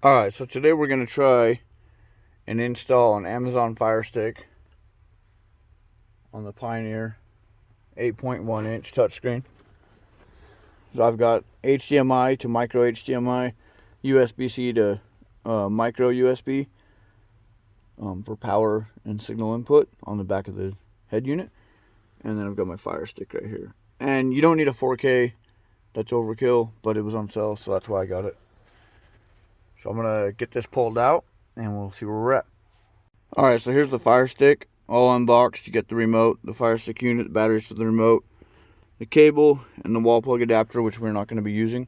Alright, so today we're going to try and install an Amazon Fire Stick on the Pioneer 8.1 inch touchscreen. So I've got HDMI to micro HDMI, USB-C to micro USB for power and signal input on the back of the head unit. And then I've got my Fire Stick right here. And you don't need a 4K, that's overkill, but it was on sale, so that's why I got it. So I'm going to get this pulled out and we'll see where we're at. Alright, so here's the Fire Stick, all unboxed. You get the remote, the Fire Stick unit, the batteries for the remote, the cable, and the wall plug adapter, which we're not going to be using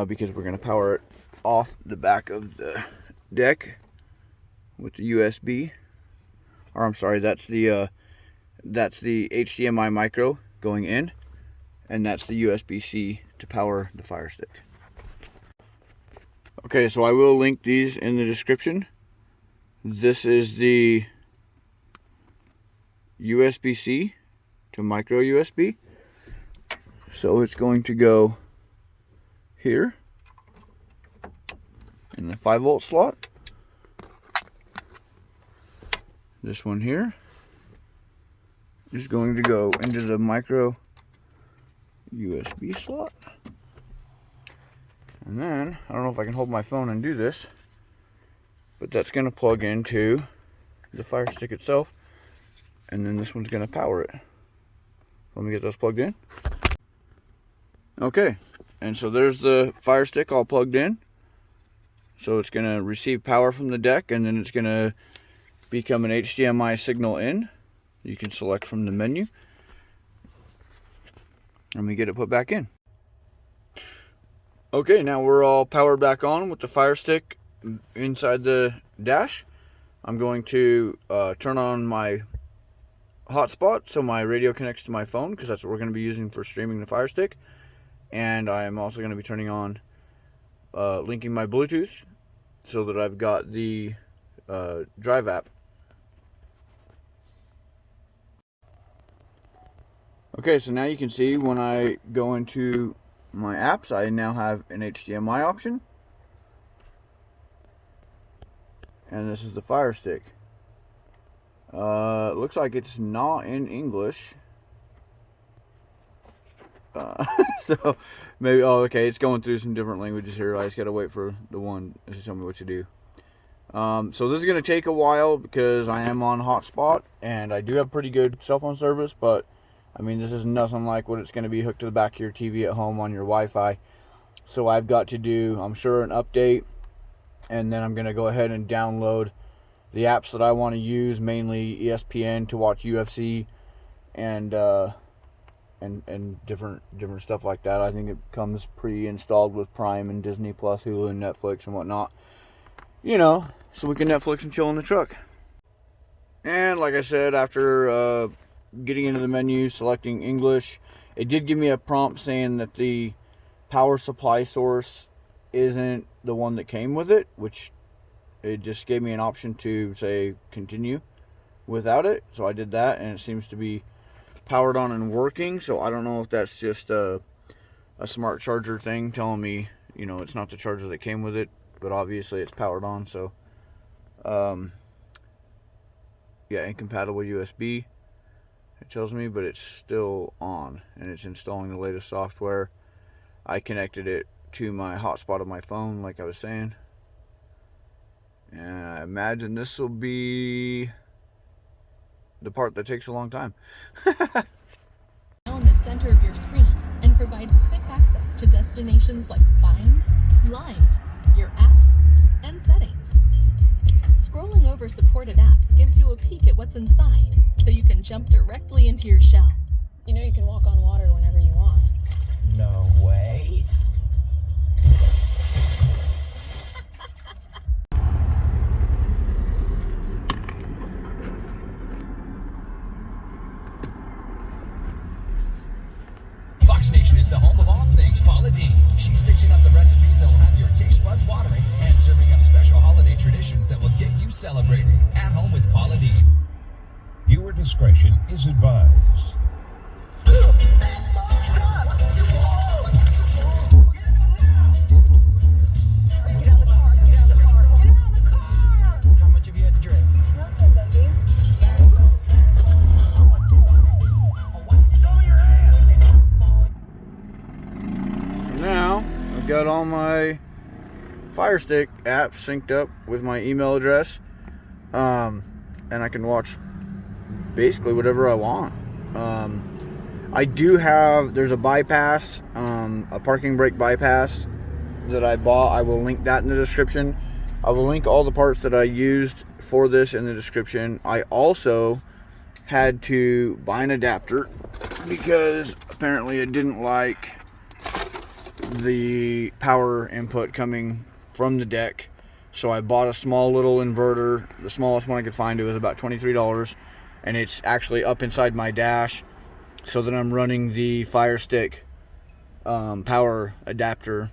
because we're going to power it off the back of the deck with the USB. Or I'm sorry, that's the HDMI micro going in, and that's the USB-C to power the Fire Stick. Okay, so I will link these in the description. This is the USB-C to micro USB. So it's going to go here in the 5-volt slot. This one here is going to go into the micro USB slot. And then, I don't know if I can hold my phone and do this, but that's going to plug into the Fire Stick itself, and then this one's going to power it. Let me get those plugged in. Okay, and so there's the Fire Stick all plugged in. So it's going to receive power from the deck, and then it's going to become an HDMI signal in. You can select from the menu. Let me get it put back in. Okay, now we're all powered back on with the Fire Stick inside the dash. I'm going to turn on my hotspot so my radio connects to my phone, because that's what we're going to be using for streaming the Fire Stick. And I'm also going to be turning on, linking my Bluetooth so that I've got the Drive app. Okay, so now you can see when I go into my apps, I now have an HDMI option, and this is the Fire Stick. Looks like it's not in English, so maybe, oh okay, it's going through some different languages here. I just gotta wait for the one to tell me what to do. So this is gonna take a while because I am on hotspot and I do have pretty good cell phone service, but I mean, this is nothing like what it's going to be hooked to the back of your TV at home on your Wi-Fi. So I've got to do, I'm sure, an update. And then I'm going to go ahead and download the apps that I want to use, mainly ESPN to watch UFC and different stuff like that. I think it comes pre-installed with Prime and Disney Plus, Hulu, and Netflix and whatnot. You know, so we can Netflix and chill in the truck. And like I said, after getting into the menu, selecting English, it did give me a prompt saying that the power supply source isn't the one that came with it, which it just gave me an option to say continue without it. So I did that, and it seems to be powered on and working. So I don't know if that's just a smart charger thing telling me, you know, it's not the charger that came with it, but obviously it's powered on. So yeah, incompatible with USB, it tells me, but it's still on, and it's installing the latest software. I connected it to my hotspot of my phone, like I was saying, and I imagine this will be the part that takes a long time. On the center of your screen, and provides quick access to destinations like Find, Live, your apps, and settings. Scrolling over supported apps gives you a peek at what's inside, so you can jump directly into your shell. You know you can walk on water whenever you want. No way. Fox Nation is the home of all things Paula Deen. She's fixing up the recipes that will have your taste buds watering and serving up special holiday traditions that will get you celebrating. At home with Paula Deen. Viewer discretion is advised. Get out of the car, get out. all my Fire Stick apps synced up with my email address, and I can watch basically whatever I want. I do have, there's a bypass, a parking brake bypass that I bought. I will link that in the description. I will link all the parts that I used for this in the description. I also had to buy an adapter because apparently it didn't like the power input coming from the deck. So I bought a small little inverter. The smallest one I could find, it was about $23, and it's actually up inside my dash, so that I'm running the Fire Stick power adapter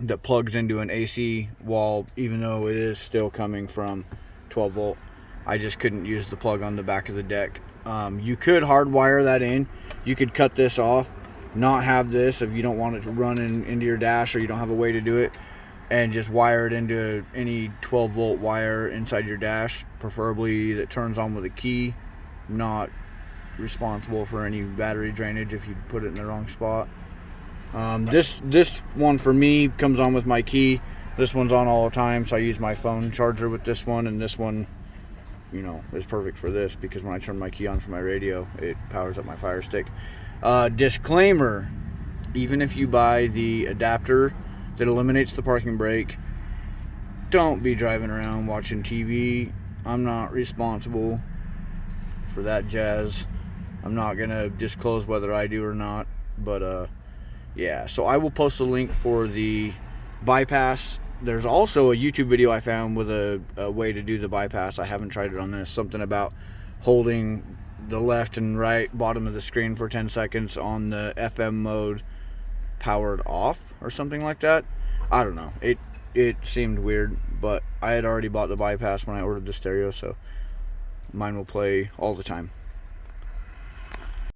that plugs into an AC wall, even though it is still coming from 12 volt. I just couldn't use the plug on the back of the deck. You could hardwire that in. You could cut this off, not have this if you don't want it to run into your dash, or you don't have a way to do it, and just wire it into any 12 volt wire inside your dash, preferably that turns on with a key. Not responsible for any battery drainage if you put it in the wrong spot. This one for me comes on with my key. This one's on all the time, so I use my phone charger with this one, and this one, you know, is perfect for this because when I turn my key on for my radio, it powers up my Fire Stick. Disclaimer, even if you buy the adapter that eliminates the parking brake, don't be driving around watching TV. I'm not responsible for that jazz. I'm not gonna disclose whether I do or not, but yeah, so I will post a link for the bypass. There's also a YouTube video I found with a way to do the bypass. I haven't tried it on this. Something about holding the left and right bottom of the screen for 10 seconds on the FM mode powered off or something like that. I don't know. It seemed weird, but I had already bought the bypass when I ordered the stereo, so mine will play all the time.